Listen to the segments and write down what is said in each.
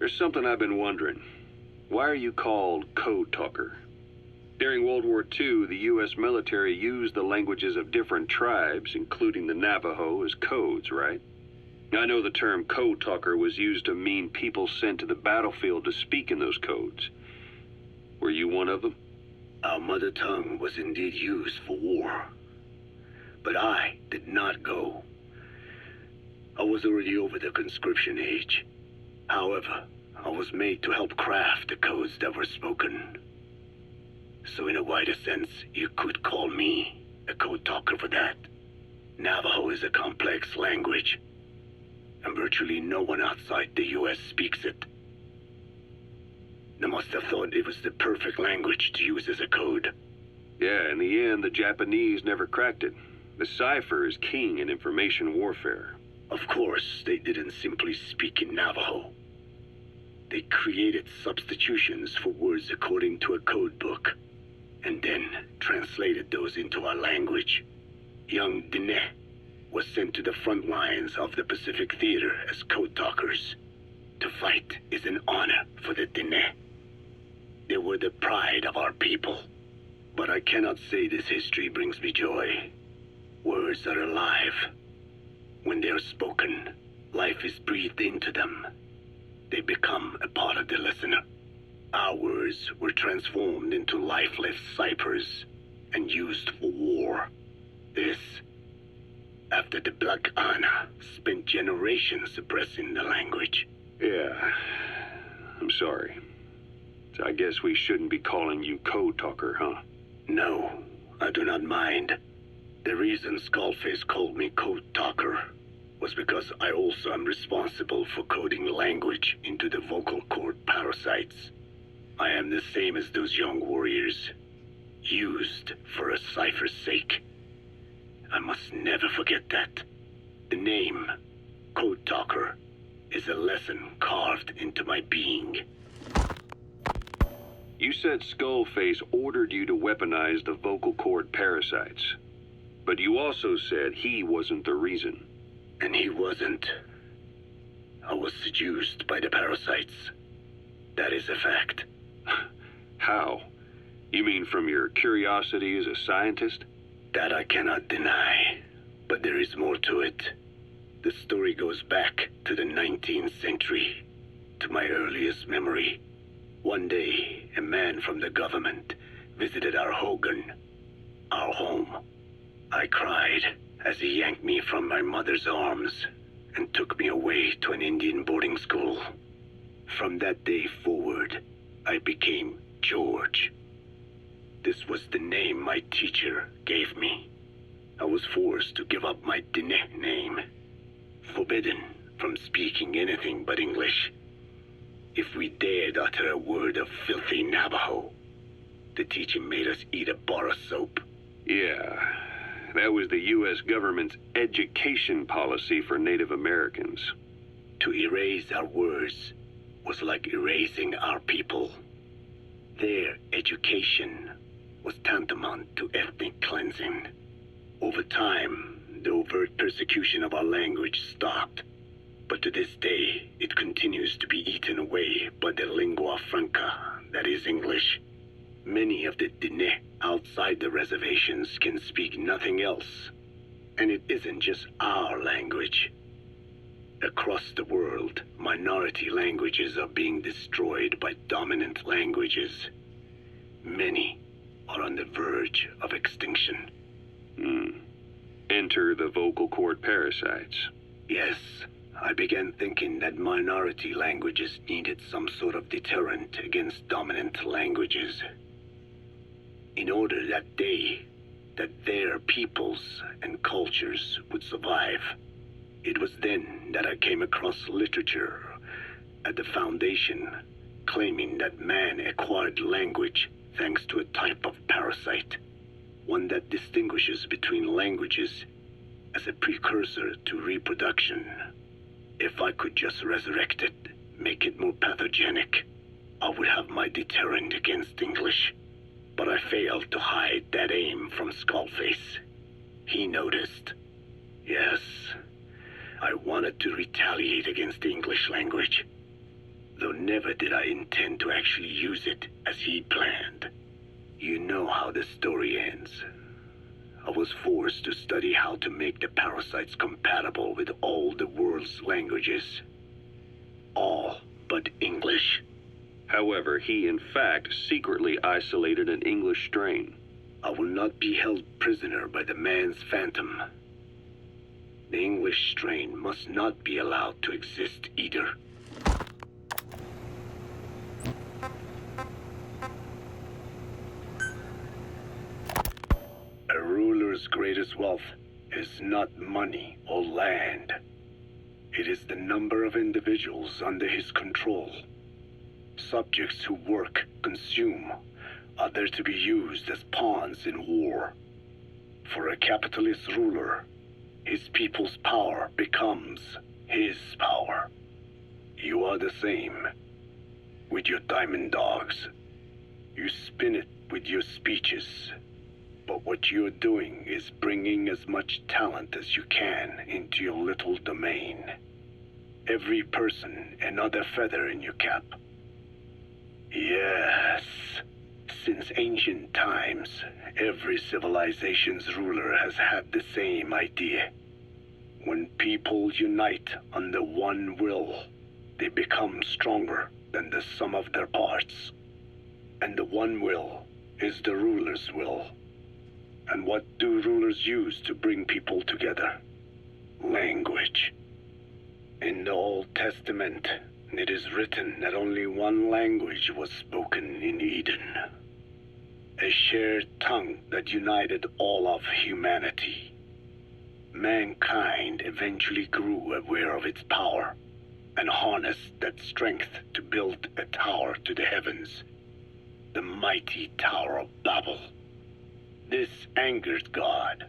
There's something I've been wondering. Why are you called Code Talker? During World War II, the U.S. military used the languages of different tribes, including the Navajo, as codes, right? I know the term Code Talker was used to mean people sent to the battlefield to speak in those codes. Were you one of them? Our mother tongue was indeed used for war, but I did not go. I was already over the conscription age. However, I was made to help craft the codes that were spoken. So in a wider sense, you could call me a code talker for that. Navajo is a complex language, and virtually no one outside the U.S. speaks it. They must have thought it was the perfect language to use as a code. Yeah, in the end, the Japanese never cracked it. The cipher is king in information warfare. Of course, they didn't simply speak in Navajo. They created substitutions for words according to a code book, and then translated those into our language. Young Diné was sent to the front lines of the Pacific Theater as code talkers. To fight is an honor for the Diné. They were the pride of our people. But I cannot say this history brings me joy. Words are alive. When they are spoken, life is breathed into them. They become a part of the listener. Our words were transformed into lifeless ciphers and used for war. This, after the Black Ana spent generations suppressing the language. Yeah, I'm sorry. So I guess we shouldn't be calling you Code Talker, huh? No, I do not mind. The reason Skullface called me Code Talker was because I also am responsible for coding language into the vocal cord parasites. I am the same as those young warriors, used for a cipher's sake. I must never forget that. The name, Code Talker, is a lesson carved into my being. You said Skullface ordered you to weaponize the vocal cord parasites. But you also said he wasn't the reason. And he wasn't. I was seduced by the parasites. That is a fact. How? You mean from your curiosity as a scientist? That I cannot deny. But there is more to it. The story goes back to the 19th century, to my earliest memory. One day, a man from the government visited our Hogan, our home. I cried as he yanked me from my mother's arms and took me away to an Indian boarding school. From that day forward, I became George. This was the name my teacher gave me. I was forced to give up my Diné name, forbidden from speaking anything but English. If we dared utter a word of filthy Navajo, the teacher made us eat a bar of soap. Yeah, that was the U.S. government's education policy for Native Americans. To erase our words was like erasing our people. Their education was tantamount to ethnic cleansing. Over time, the overt persecution of our language stopped. But to this day, it continues to be eaten away by the lingua franca, that is English. Many of the Diné outside the reservations can speak nothing else. And it isn't just our language. Across the world, minority languages are being destroyed by dominant languages. Many are on the verge of extinction. Enter the vocal cord parasites. Yes. I began thinking that minority languages needed some sort of deterrent against dominant languages. In order that their peoples and cultures would survive. It was then that I came across literature at the Foundation claiming that man acquired language thanks to a type of parasite, one that distinguishes between languages as a precursor to reproduction. If I could just resurrect it, make it more pathogenic, I would have my deterrent against English. But I failed to hide that aim from Skullface. He noticed. Yes, I wanted to retaliate against the English language. though never did I intend to actually use it as he planned. You know how the story ends. I was forced to study how to make the parasites compatible with all the world's languages. All but English. However, he in fact secretly isolated an English strain. I will not be held prisoner by the man's phantom. The English strain must not be allowed to exist either. A ruler's greatest wealth is not money or land. It is the number of individuals under his control. Subjects who work, consume, are there to be used as pawns in war. For a capitalist ruler, his people's power becomes his power. You are the same. With your diamond dogs, you spin it with your speeches. But what you're doing is bringing as much talent as you can into your little domain. Every person another feather in your cap. Yes, since ancient times, every civilization's ruler has had the same idea. When people unite under one will, they become stronger than the sum of their parts. And the one will is the ruler's will. And what do rulers use to bring people together? Language. In the Old Testament, it is written that only one language was spoken in Eden. A shared tongue that united all of humanity. Mankind eventually grew aware of its power and harnessed that strength to build a tower to the heavens, the mighty Tower of Babel. This angered God,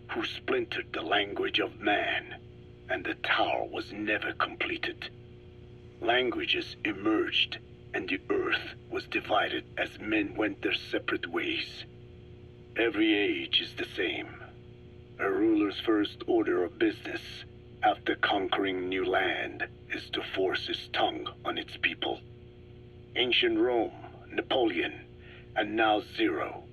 who splintered the language of man, and the tower was never completed. Languages emerged, and the earth was divided as men went their separate ways. Every age is the same. A ruler's first order of business, after conquering new land, is to force his tongue on its people. Ancient Rome, Napoleon, and now Zero.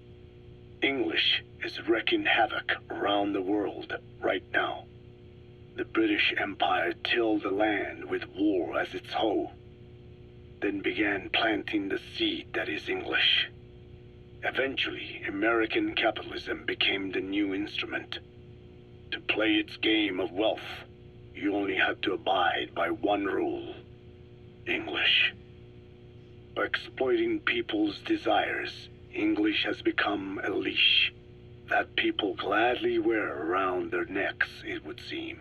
English is wreaking havoc around the world right now. The British Empire tilled the land with war as its hoe, then began planting the seed that is English. Eventually, American capitalism became the new instrument. To play its game of wealth, you only had to abide by one rule: English. By exploiting people's desires, English has become a leash that people gladly wear around their necks, it would seem.